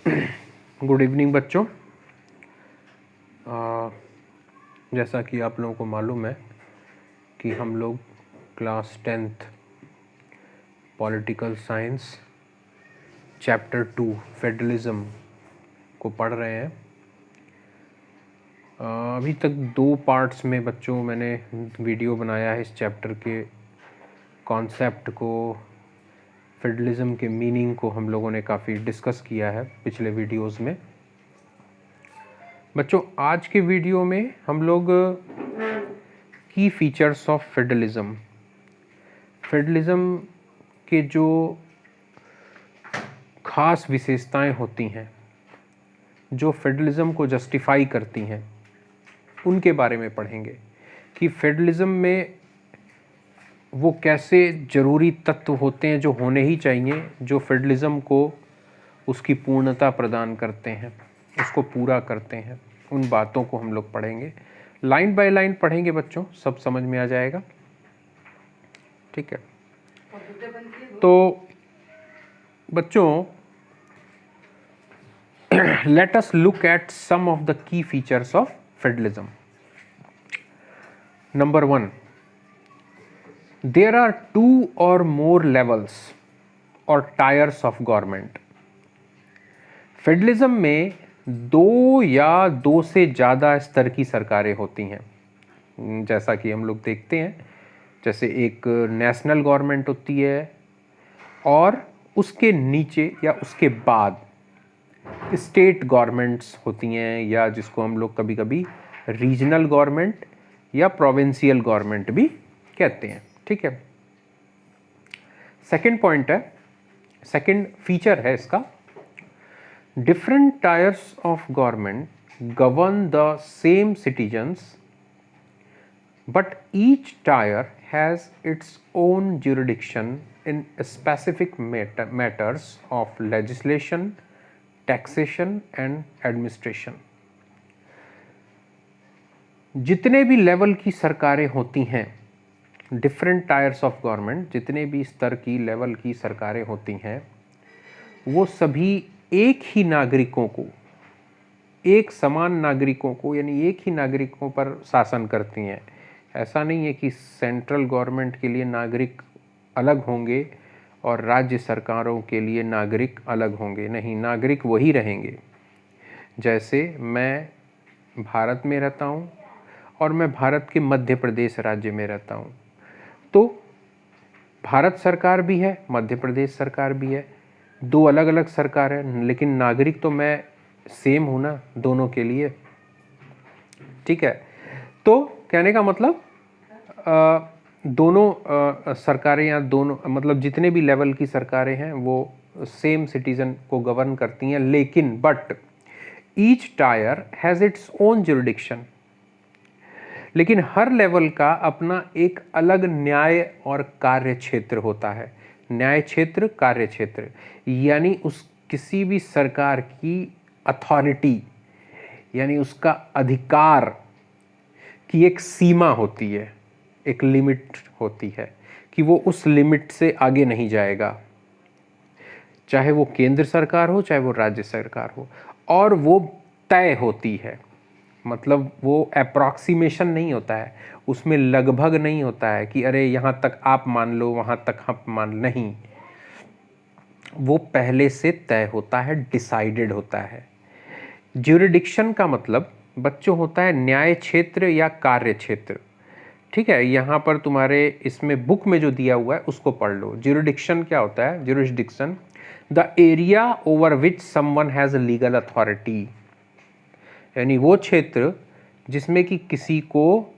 Good evening बच्चों। जैसा कि आप लोगों को मालूम है कि हम लोग class 10th political science chapter 2 federalism को पढ़ रहे हैं। अभी तक 2 पार्ट्स में बच्चों मैंने वीडियो बनाया है इस चैप्टर के कॉन्सेप्ट को, फेडरलिज्म के मीनिंग को हम लोगों ने काफ़ी डिस्कस किया है पिछले वीडियोस में। बच्चों आज के वीडियो में हम लोग की फीचर्स ऑफ फेडरलिज्म के जो खास विशेषताएं होती हैं जो फेडरलिज्म को जस्टिफाई करती हैं उनके बारे में पढ़ेंगे कि फेडरलिज्म में वो कैसे ज़रूरी तत्व होते हैं जो होने ही चाहिए, जो फेडरलिज्म को उसकी पूर्णता प्रदान करते हैं, उसको पूरा करते हैं। उन बातों को हम लोग पढ़ेंगे, लाइन बाय लाइन पढ़ेंगे बच्चों, सब समझ में आ जाएगा। ठीक है, तो बच्चों let us look at some of the key features of feudalism. Number 1, there are 2 or more levels or tiers of government. Federalism में 2 या 2 से ज़्यादा स्तर की सरकारें होती हैं। जैसा कि हम लोग देखते हैं, जैसे एक नेशनल गवर्नमेंट होती है और उसके नीचे या उसके बाद स्टेट गवर्नमेंट्स होती हैं, या जिसको हम लोग कभी कभी रीजनल गवर्नमेंट या प्रोविंशियल गवर्नमेंट भी कहते हैं। ठीक है, सेकंड पॉइंट है, सेकंड फीचर है इसका, different tyres of government govern the same citizens but each tyre has its own jurisdiction in specific matters of legislation, taxation and administration. जितने भी लेवल की सरकारें होती हैं, डिफरेंट टायर्स ऑफ गवर्नमेंट, जितने भी स्तर की लेवल की सरकारें होती हैं, वो सभी एक ही नागरिकों को, एक समान नागरिकों को, यानी एक ही नागरिकों पर शासन करती हैं। ऐसा नहीं है कि सेंट्रल गवर्नमेंट के लिए नागरिक अलग होंगे और राज्य सरकारों के लिए नागरिक अलग होंगे। नहीं, नागरिक वही रहेंगे। जैसे मैं भारत में रहता हूँ और मैं भारत के मध्य प्रदेश राज्य में रहता हूँ, तो भारत सरकार भी है, मध्य प्रदेश सरकार भी है, 2 अलग अलग सरकार है, लेकिन नागरिक तो मैं सेम हूँ ना दोनों के लिए। ठीक है, तो कहने का मतलब दोनों सरकारें या दोनों मतलब जितने भी लेवल की सरकारें हैं वो सेम सिटीजन को गवर्न करती हैं, लेकिन but each tyre has its own jurisdiction, लेकिन हर लेवल का अपना एक अलग न्याय और कार्य क्षेत्र होता है। न्याय क्षेत्र, कार्य क्षेत्र, यानी उस किसी भी सरकार की अथॉरिटी यानी उसका अधिकार की एक सीमा होती है, एक लिमिट होती है कि वो उस लिमिट से आगे नहीं जाएगा, चाहे वो केंद्र सरकार हो चाहे वो राज्य सरकार हो, और वो तय होती है। मतलब वो अप्रॉक्सीमेशन नहीं होता है, उसमें लगभग नहीं होता है कि अरे यहाँ तक आप मान लो वहाँ तक हम मान, नहीं, वो पहले से तय होता है, डिसाइडेड होता है। ज्यूरिडिक्शन का मतलब बच्चों होता है न्याय क्षेत्र या कार्य क्षेत्र। ठीक है, यहाँ पर तुम्हारे इसमें बुक में जो दिया हुआ है उसको पढ़ लो। ज्यूरिडिक्शन क्या होता है? Jurisdiction, the area over which someone has a legal authority, यानी वो क्षेत्र जिसमें कि किसी को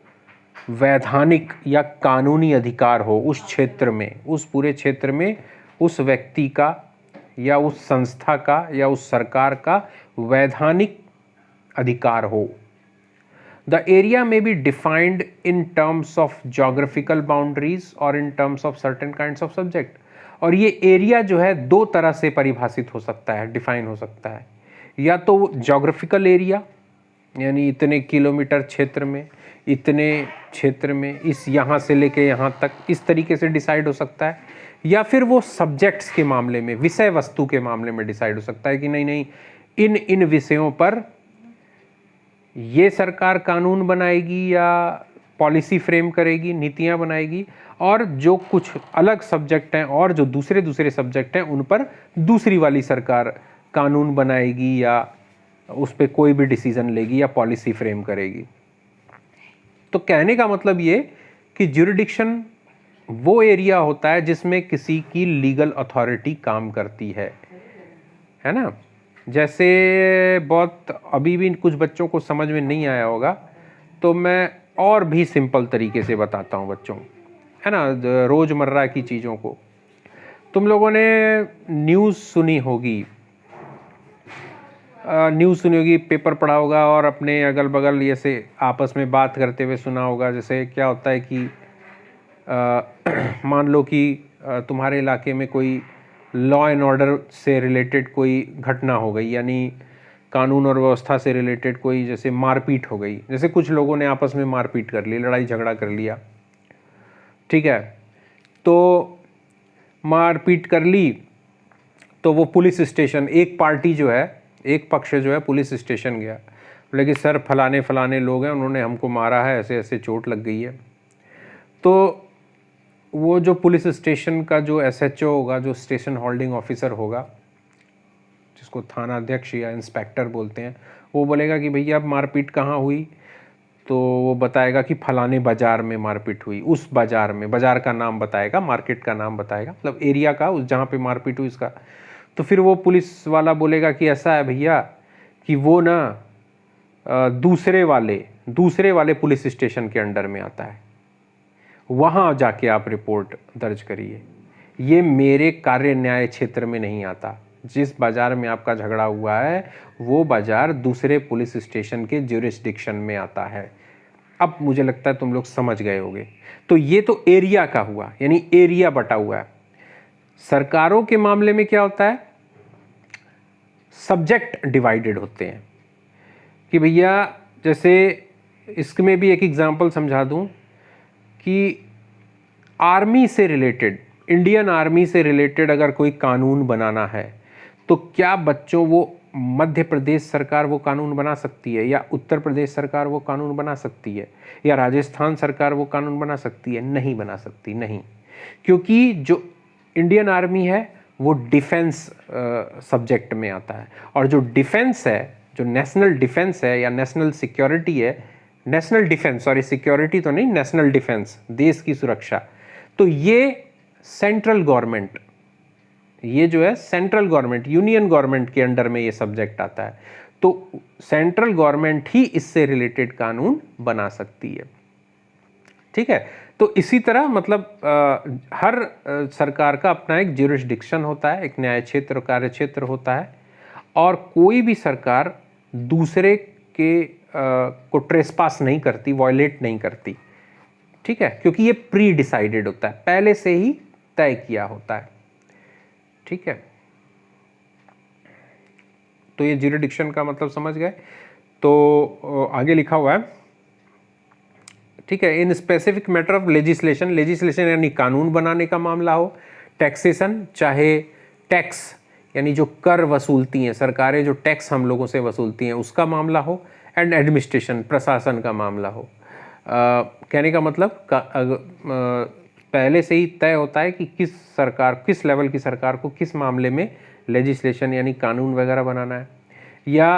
वैधानिक या कानूनी अधिकार हो उस क्षेत्र में, उस पूरे क्षेत्र में उस व्यक्ति का या उस संस्था का या उस सरकार का वैधानिक अधिकार हो। The area may be defined in terms of geographical boundaries or in terms of certain kinds of subject. और ये एरिया जो है 2 तरह से परिभाषित हो सकता है, डिफाइन हो सकता है। या तो जोग्राफिकल एरिया, यानी इतने किलोमीटर क्षेत्र में, इतने क्षेत्र में, इस यहाँ से लेके यहाँ तक, इस तरीके से डिसाइड हो सकता है। या फिर वो सब्जेक्ट्स के मामले में, विषय वस्तु के मामले में डिसाइड हो सकता है कि नहीं नहीं इन इन विषयों पर ये सरकार कानून बनाएगी या पॉलिसी फ्रेम करेगी, नीतियां बनाएगी, और जो कुछ अलग सब्जेक्ट हैं और जो दूसरे दूसरे सब्जेक्ट हैं उन पर दूसरी वाली सरकार कानून बनाएगी या उस पर कोई भी डिसीजन लेगी या पॉलिसी फ्रेम करेगी। तो कहने का मतलब ये कि ज्यूरिडिक्शन वो एरिया होता है जिसमें किसी की लीगल अथॉरिटी काम करती है ना। जैसे बहुत अभी भी कुछ बच्चों को समझ में नहीं आया होगा, तो मैं और भी सिंपल तरीके से बताता हूँ बच्चों, है ना, रोज़मर्रा की चीज़ों को। तुम लोगों ने न्यूज़ सुनी होगी, पेपर पढ़ा होगा और अपने अगल बगल ऐसे आपस में बात करते हुए सुना होगा। जैसे क्या होता है कि मान लो कि तुम्हारे इलाके में कोई लॉ एंड ऑर्डर से रिलेटेड कोई घटना हो गई, यानी कानून और व्यवस्था से रिलेटेड कोई जैसे मारपीट हो गई, जैसे कुछ लोगों ने आपस में मारपीट कर ली, लड़ाई झगड़ा कर लिया, ठीक है। तो मारपीट कर ली तो वो पुलिस स्टेशन, एक पार्टी जो है, एक पक्ष जो है पुलिस स्टेशन गया, बोले कि सर फलाने फलाने लोग हैं, उन्होंने हमको मारा है, ऐसे ऐसे चोट लग गई है। तो वो जो पुलिस स्टेशन का जो एसएचओ होगा, जो स्टेशन होल्डिंग ऑफिसर होगा, जिसको थाना अध्यक्ष या इंस्पेक्टर बोलते हैं, वो बोलेगा कि भैया अब मारपीट कहाँ हुई, तो वो बताएगा कि फलाने बाज़ार में मारपीट हुई, उस बाज़ार में, बाज़ार का नाम बताएगा, मार्केट का नाम बताएगा, मतलब एरिया का, उस जहाँ पे मारपीट हुई उसका। तो फिर वो पुलिस वाला बोलेगा कि ऐसा है भैया कि वो ना दूसरे वाले पुलिस स्टेशन के अंडर में आता है, वहाँ जाके आप रिपोर्ट दर्ज करिए, ये मेरे कार्य न्याय क्षेत्र में नहीं आता। जिस बाज़ार में आपका झगड़ा हुआ है वो बाज़ार दूसरे पुलिस स्टेशन के ज्यूरिसडिक्शन में आता है। अब मुझे लगता है तुम लोग समझ गए होंगे। तो ये तो एरिया का हुआ, यानी एरिया बटा हुआ है। सरकारों के मामले में क्या होता है, सब्जेक्ट डिवाइडेड होते हैं कि भैया, जैसे इसमें भी एक एग्जांपल समझा दूं कि आर्मी से रिलेटेड, इंडियन आर्मी से रिलेटेड अगर कोई कानून बनाना है तो क्या बच्चों वो मध्य प्रदेश सरकार वो कानून बना सकती है, या उत्तर प्रदेश सरकार वो कानून बना सकती है, या राजस्थान सरकार वो कानून बना सकती है? नहीं बना सकती, नहीं। क्योंकि जो इंडियन आर्मी है वो डिफेंस सब्जेक्ट में आता है, और जो डिफेंस है, जो नेशनल डिफेंस है या नेशनल सिक्योरिटी है, नेशनल डिफेंस, सॉरी सिक्योरिटी तो नहीं, नेशनल डिफेंस, देश की सुरक्षा, तो ये सेंट्रल गवर्नमेंट, ये जो है सेंट्रल गवर्नमेंट, यूनियन गवर्नमेंट के अंडर में ये सब्जेक्ट आता है। तो सेंट्रल गवर्नमेंट ही इससे रिलेटेड कानून बना सकती है, ठीक है। तो इसी तरह मतलब हर सरकार का अपना एक ज्यूरिसडिक्शन होता है, एक न्याय क्षेत्र, कार्य क्षेत्र होता है, और कोई भी सरकार दूसरे के को ट्रेसपास नहीं करती, वॉयलेट नहीं करती, ठीक है, क्योंकि ये प्री डिसाइडेड होता है, पहले से ही तय किया होता है, ठीक है। तो ये ज्यूरिसडिक्शन का मतलब समझ गए। तो आगे लिखा हुआ है, ठीक है, in specific matter of legislation, legislation यानी कानून बनाने का मामला हो, टैक्सेशन चाहे टैक्स यानी जो कर वसूलती हैं सरकारें, जो टैक्स हम लोगों से वसूलती हैं उसका मामला हो, एंड एडमिनिस्ट्रेशन प्रशासन का मामला हो। कहने का मतलब पहले से ही तय होता है कि किस सरकार, किस लेवल की सरकार को किस मामले में लेजिस्लेशन यानी कानून वगैरह बनाना है, या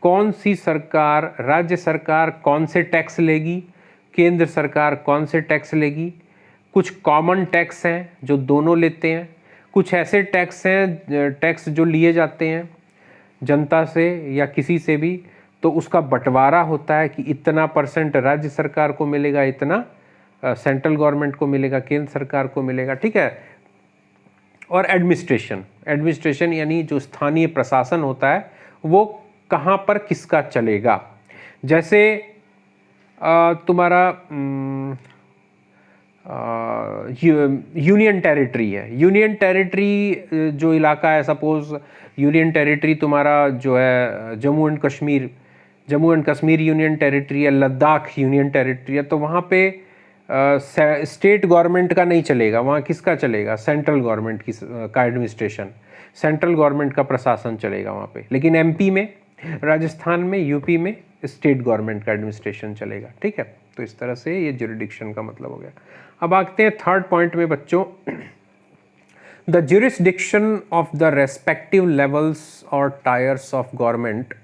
कौन सी सरकार, राज्य सरकार कौन से टैक्स लेगी, केंद्र सरकार कौन से टैक्स लेगी। कुछ कॉमन टैक्स हैं जो दोनों लेते हैं, कुछ ऐसे टैक्स हैं, टैक्स जो लिए जाते हैं जनता से या किसी से भी, तो उसका बंटवारा होता है कि इतना % राज्य सरकार को मिलेगा, इतना सेंट्रल गवर्नमेंट को मिलेगा, केंद्र सरकार को मिलेगा, ठीक है। और एडमिनिस्ट्रेशन, एडमिनिस्ट्रेशन यानी जो स्थानीय प्रशासन होता है वो कहाँ पर किसका चलेगा। जैसे तुम्हारा यूनियन टेरिटरी है, यूनियन टेरिटरी जो इलाका है, सपोज यूनियन टेरिटरी तुम्हारा जो है Jammu and Kashmir union territory है, लद्दाख यूनियन टेरिटरी है, तो वहाँ पे स्टेट गवर्नमेंट का नहीं चलेगा, वहाँ किसका चलेगा? सेंट्रल गवर्नमेंट का एडमिनिस्ट्रेशन, सेंट्रल गवर्नमेंट का प्रशासन चलेगा वहाँ पे। लेकिन एमपी में, राजस्थान में, यूपी में स्टेट गवर्नमेंट का एडमिनिस्ट्रेशन चलेगा। ठीक है, तो इस तरह से ये ज्यूरिडिक्शन का मतलब हो गया। अब आते हैं थर्ड पॉइंट में बच्चों, the jurisdiction of the respective levels और tiers of government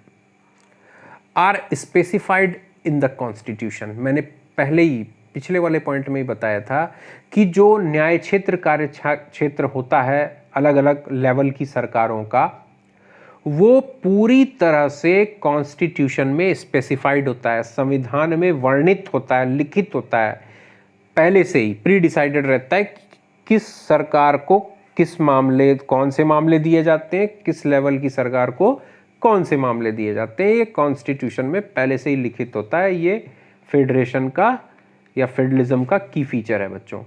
are specified in the constitution. मैंने पहले ही पिछले वाले पॉइंट में ही बताया था कि जो न्याय क्षेत्र, कार्य क्षेत्र होता है अलग अलग लेवल की सरकारों का, वो पूरी तरह से कॉन्स्टिट्यूशन में स्पेसिफाइड होता है, संविधान में वर्णित होता है, लिखित होता है, पहले से ही प्री डिसाइडेड रहता है कि किस सरकार को किस मामले, कौन से मामले दिए जाते हैं, किस लेवल की सरकार को कौन से मामले दिए जाते हैं। ये कॉन्स्टिट्यूशन में पहले से ही लिखित होता है। ये फेडरेशन का या फेडरलिज्म का की फीचर है बच्चों।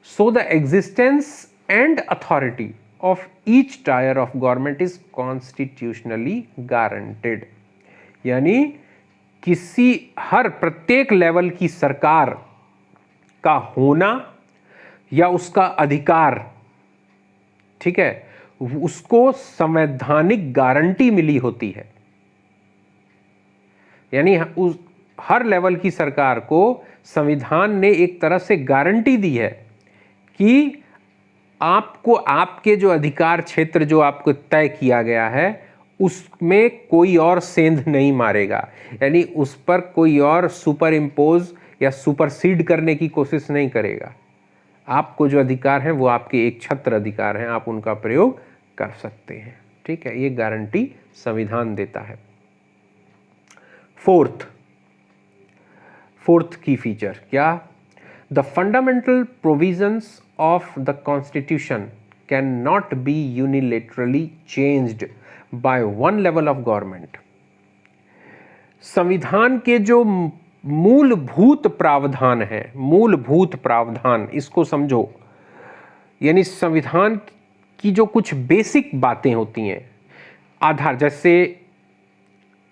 So the existence and authority of each tyre of government is constitutionally guaranteed. यानी किसी हर प्रत्येक लेवल की सरकार का होना या उसका अधिकार, ठीक है, उसको संवैधानिक गारंटी मिली होती है। यानी उस हर लेवल की सरकार को संविधान ने एक तरह से गारंटी दी है कि आपको आपके जो अधिकार क्षेत्र जो आपको तय किया गया है उसमें कोई और सेंध नहीं मारेगा, यानी उस पर कोई और सुपर इम्पोज या सुपरसीड करने की कोशिश नहीं करेगा। आपको जो अधिकार हैं वो आपके एक छत्र अधिकार हैं, आप उनका प्रयोग कर सकते हैं। ठीक है, ये गारंटी संविधान देता है। फोर्थ की फीचर क्या? The fundamental provisions of the constitution can not be unilaterally changed by one level of government. संविधान के जो मूलभूत प्रावधान है, मूलभूत प्रावधान, इसको समझो, यानी संविधान की जो कुछ बेसिक बातें होती हैं, आधार, जैसे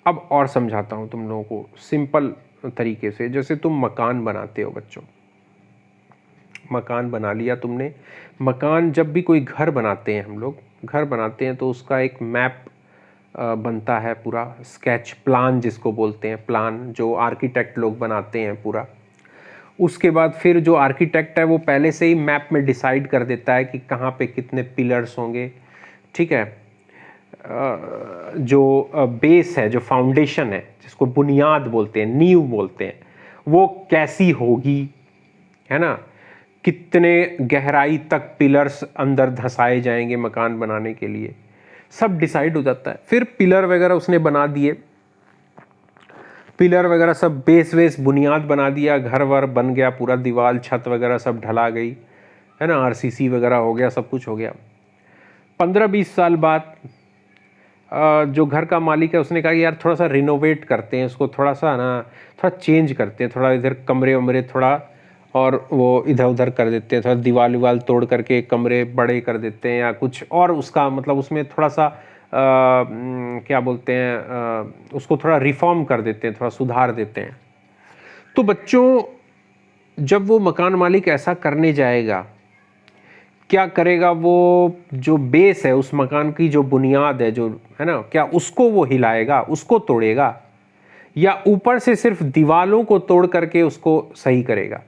अब और समझाता हूं तुम लोगों को सिंपल तरीके से। जैसे तुम मकान बनाते हो बच्चों, मकान बना लिया तुमने। मकान, जब भी कोई घर बनाते हैं, हम लोग घर बनाते हैं तो उसका एक मैप बनता है, पूरा स्केच प्लान जिसको बोलते हैं, प्लान जो आर्किटेक्ट लोग बनाते हैं पूरा। उसके बाद फिर जो आर्किटेक्ट है वो पहले से ही मैप में डिसाइड कर देता है कि कहाँ पे कितने पिलर्स होंगे। ठीक है, जो बेस है, जो फाउंडेशन है, जिसको बुनियाद बोलते हैं, नींव बोलते हैं, वो कैसी होगी, है ना, कितने गहराई तक पिलर्स अंदर धंसाए जाएंगे मकान बनाने के लिए, सब डिसाइड हो जाता है। फिर पिलर वगैरह उसने बना दिए, पिलर वगैरह सब बेस वेस बुनियाद बना दिया, घर वर बन गया, पूरा दीवार छत वगैरह सब ढला गई, है ना, आरसीसी वगैरह हो गया, सब कुछ हो गया। 15-20 साल बाद जो घर का मालिक है उसने कहा कि यार थोड़ा सा रिनोवेट करते हैं इसको, थोड़ा सा ना, थोड़ा चेंज करते हैं, थोड़ा इधर कमरे वमरे थोड़ा और वो इधर उधर कर देते हैं, थोड़ा दीवार विवाल तोड़ करके कमरे बड़े कर देते हैं, या कुछ और उसका मतलब उसमें थोड़ा सा क्या बोलते हैं, उसको थोड़ा रिफॉर्म कर देते हैं, थोड़ा सुधार देते हैं। तो बच्चों, जब वो मकान मालिक ऐसा करने जाएगा, क्या करेगा? वो जो बेस है उस मकान की, जो बुनियाद है, जो है ना, क्या उसको वो हिलाएगा, उसको तोड़ेगा, या ऊपर से सिर्फ दीवालों को तोड़ करके उसको सही करेगा?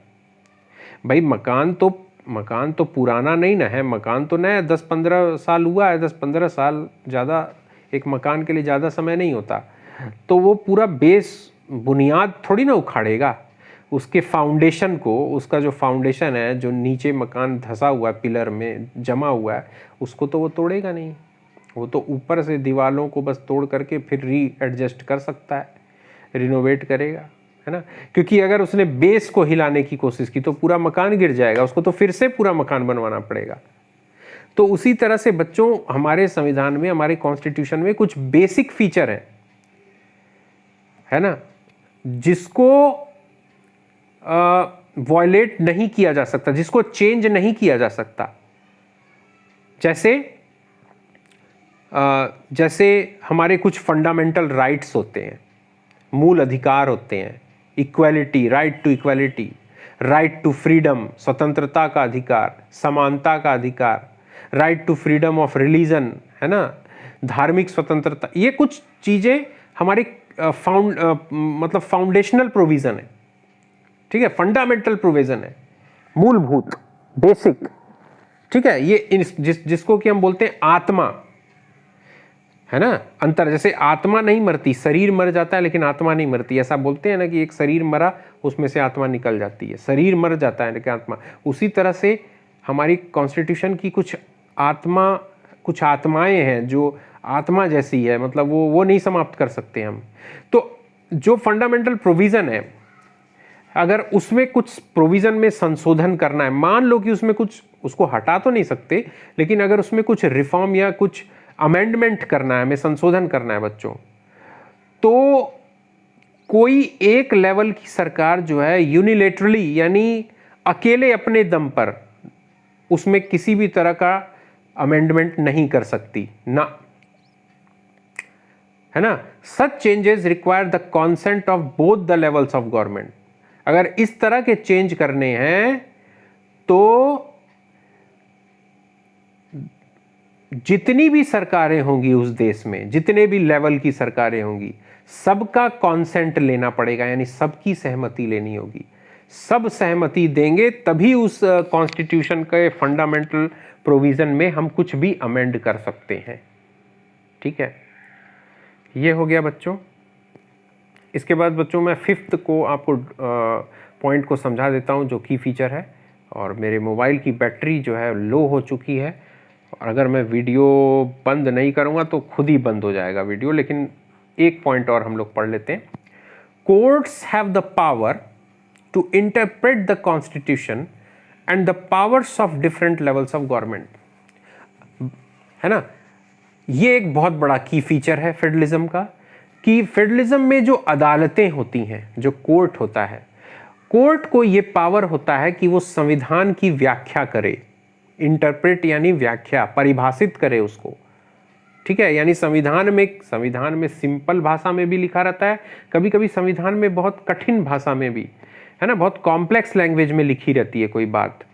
भाई मकान तो पुराना नहीं ना है, मकान तो नया 10-15 साल हुआ है, 10-15 साल ज़्यादा एक मकान के लिए ज़्यादा समय नहीं होता। तो वो पूरा बेस बुनियाद थोड़ी ना उखाड़ेगा, उसके फाउंडेशन को, उसका जो फाउंडेशन है, जो नीचे मकान धंसा हुआ है, पिलर में जमा हुआ है, उसको तो वो तोड़ेगा नहीं। वो तो ऊपर से दीवालों को बस तोड़ करके फिर री एडजस्ट कर सकता है, रिनोवेट करेगा, है ना। क्योंकि अगर उसने बेस को हिलाने की कोशिश की तो पूरा मकान गिर जाएगा, उसको तो फिर से पूरा मकान बनवाना पड़ेगा। तो उसी तरह से बच्चों, हमारे संविधान में, हमारे कॉन्स्टिट्यूशन में कुछ बेसिक फीचर है ना, जिसको वॉयलेट नहीं किया जा सकता, जिसको चेंज नहीं किया जा सकता। जैसे हमारे कुछ फंडामेंटल राइट्स होते हैं, मूल अधिकार होते हैं, equality, right to equality, right to freedom, स्वतंत्रता का अधिकार, समानता का अधिकार, right to freedom of religion, है ना, धार्मिक स्वतंत्रता, ये कुछ चीज़ें हमारी मतलब फाउंडेशनल प्रोविज़न है, ठीक है, फंडामेंटल प्रोविज़न है, मूलभूत, बेसिक, ठीक है। ये जिसको कि हम बोलते हैं आत्मा, है ना, अंतर, जैसे आत्मा नहीं मरती, शरीर मर जाता है लेकिन आत्मा नहीं मरती, ऐसा बोलते हैं ना कि एक शरीर मरा उसमें से आत्मा निकल जाती है, शरीर मर जाता है लेकिन आत्मा, उसी तरह से हमारी कॉन्स्टिट्यूशन की कुछ आत्माएं हैं जो आत्मा जैसी है, मतलब वो नहीं समाप्त कर सकते हम। तो जो फंडामेंटल प्रोविज़न है, अगर उसमें कुछ प्रोविज़न में संशोधन करना है, मान लो कि उसमें कुछ, उसको हटा तो नहीं सकते, लेकिन अगर उसमें कुछ रिफॉर्म या कुछ अमेंडमेंट करना है, हमें संशोधन करना है बच्चों, तो कोई एक लेवल की सरकार जो है यूनिलेटरली, यानी अकेले अपने दम पर उसमें किसी भी तरह का अमेंडमेंट नहीं कर सकती ना, है ना। Such changes require the consent of both the levels of government. अगर इस तरह के चेंज करने हैं तो जितनी भी सरकारें होंगी उस देश में, जितने भी लेवल की सरकारें होंगी, सबका कॉन्सेंट लेना पड़ेगा, यानी सबकी सहमति लेनी होगी। सब सहमति देंगे तभी उस कॉन्स्टिट्यूशन के फंडामेंटल प्रोविज़न में हम कुछ भी अमेंड कर सकते हैं, ठीक है। ये हो गया बच्चों। इसके बाद बच्चों मैं फिफ्थ को आपको पॉइंट को समझा देता हूँ जो की फीचर है। और मेरे मोबाइल की बैटरी जो है लो हो चुकी है, और अगर मैं वीडियो बंद नहीं करूँगा तो खुद ही बंद हो जाएगा वीडियो, लेकिन एक पॉइंट और हम लोग पढ़ लेते हैं। Courts have the power to interpret the constitution and the powers of different levels of government, है ना। ये एक बहुत बड़ा की फीचर है फेडरलिज्म का, कि फेडरलिज्म में जो अदालतें होती हैं, जो कोर्ट होता है, कोर्ट को ये पावर होता है कि वो संविधान की व्याख्या करे, इंटरप्रेट यानी व्याख्या, परिभाषित करे उसको, ठीक है। यानी संविधान में सिंपल भाषा में भी लिखा रहता है, कभी कभी संविधान में बहुत कठिन भाषा में भी, है ना, बहुत कॉम्प्लेक्स लैंग्वेज में लिखी रहती है कोई बात,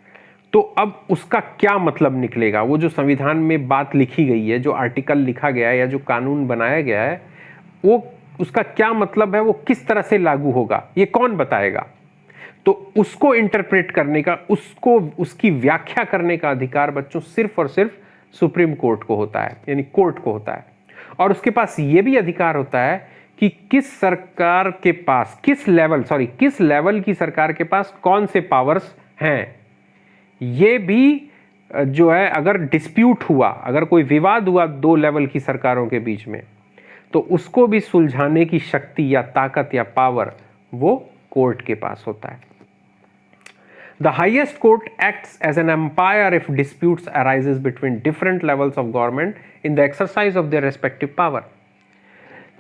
तो अब उसका क्या मतलब निकलेगा, वो जो संविधान में बात लिखी गई है, जो आर्टिकल लिखा गया है या जो कानून बनाया गया है, वो उसका क्या मतलब है, वो किस तरह से लागू होगा, ये कौन बताएगा। तो उसको इंटरप्रेट करने का, उसकी व्याख्या करने का अधिकार बच्चों सिर्फ और सिर्फ सुप्रीम कोर्ट को होता है, यानी कोर्ट को होता है। और उसके पास ये भी अधिकार होता है कि किस सरकार के पास, किस लेवल की सरकार के पास कौन से पावर्स हैं। ये भी जो है, अगर डिस्प्यूट हुआ, अगर कोई विवाद हुआ दो लेवल की सरकारों के बीच में, तो उसको भी सुलझाने की शक्ति या ताकत या पावर वो कोर्ट के पास होता है। The highest court acts as an umpire if disputes arises between different levels of government in the exercise of their respective power.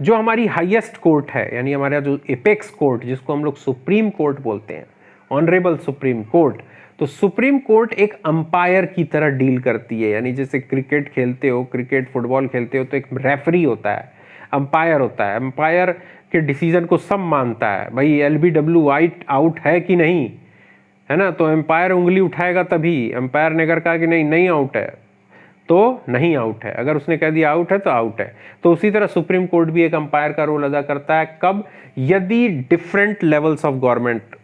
जो हमारी हाईएस्ट कोर्ट है, यानी हमारा जो एपेक्स कोर्ट, जिसको हम लोग सुप्रीम कोर्ट बोलते हैं, ऑनरेबल सुप्रीम कोर्ट, तो सुप्रीम कोर्ट एक अंपायर की तरह डील करती है। यानी जैसे क्रिकेट खेलते हो, क्रिकेट फुटबॉल खेलते हो, तो एक रेफरी होता है, अंपायर होता है, अंपायर के डिसीजन को सब मानता है, भाई LBW आउट है कि नहीं, है ना, तो एम्पायर उंगली उठाएगा तभी। एम्पायर ने अगर कहा कि नहीं आउट है तो नहीं आउट है, अगर उसने कह दिया आउट है तो आउट है। तो उसी तरह सुप्रीम कोर्ट भी एक अंपायर का रोल अदा करता है। कब? यदि डिफरेंट लेवल्स ऑफ गवर्नमेंट,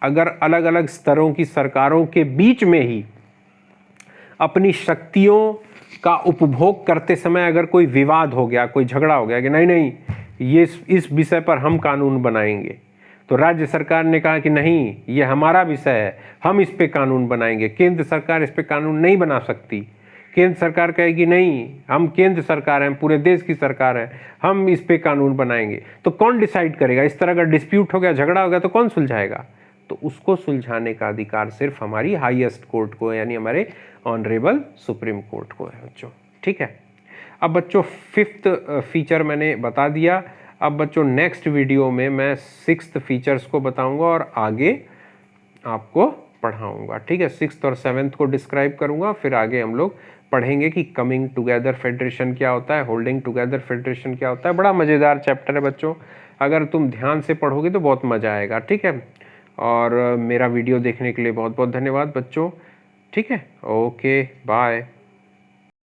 अगर अलग अलग स्तरों की सरकारों के बीच में ही अपनी शक्तियों का उपभोग करते समय अगर कोई विवाद हो गया, कोई झगड़ा हो गया कि नहीं ये इस विषय पर हम कानून बनाएंगे, तो राज्य सरकार ने कहा कि नहीं, ये हमारा विषय है, हम इस पे कानून बनाएंगे, केंद्र सरकार इस पे कानून नहीं बना सकती। केंद्र सरकार कहेगी नहीं, हम केंद्र सरकार हैं, पूरे देश की सरकार है, हम इस पे कानून बनाएंगे। तो कौन डिसाइड करेगा? इस तरह का डिस्प्यूट हो गया, झगड़ा हो गया, तो कौन सुलझाएगा? तो उसको सुलझाने का अधिकार सिर्फ हमारी हाईएस्ट कोर्ट को, यानी हमारे ऑनरेबल सुप्रीम कोर्ट को है बच्चों, ठीक है। अब बच्चों फिफ्थ फीचर मैंने बता दिया। अब बच्चों नेक्स्ट वीडियो में मैं सिक्स्थ फीचर्स को बताऊंगा और आगे आपको पढ़ाऊंगा, ठीक है। सिक्स्थ और सेवेंथ को डिस्क्राइब करूंगा, फिर आगे हम लोग पढ़ेंगे कि कमिंग टुगेदर फेडरेशन क्या होता है, होल्डिंग टुगेदर फेडरेशन क्या होता है। बड़ा मज़ेदार चैप्टर है बच्चों, अगर तुम ध्यान से पढ़ोगे तो बहुत मज़ा आएगा, ठीक है। और मेरा वीडियो देखने के लिए बहुत बहुत धन्यवाद बच्चों। ठीक है, ओके बाय।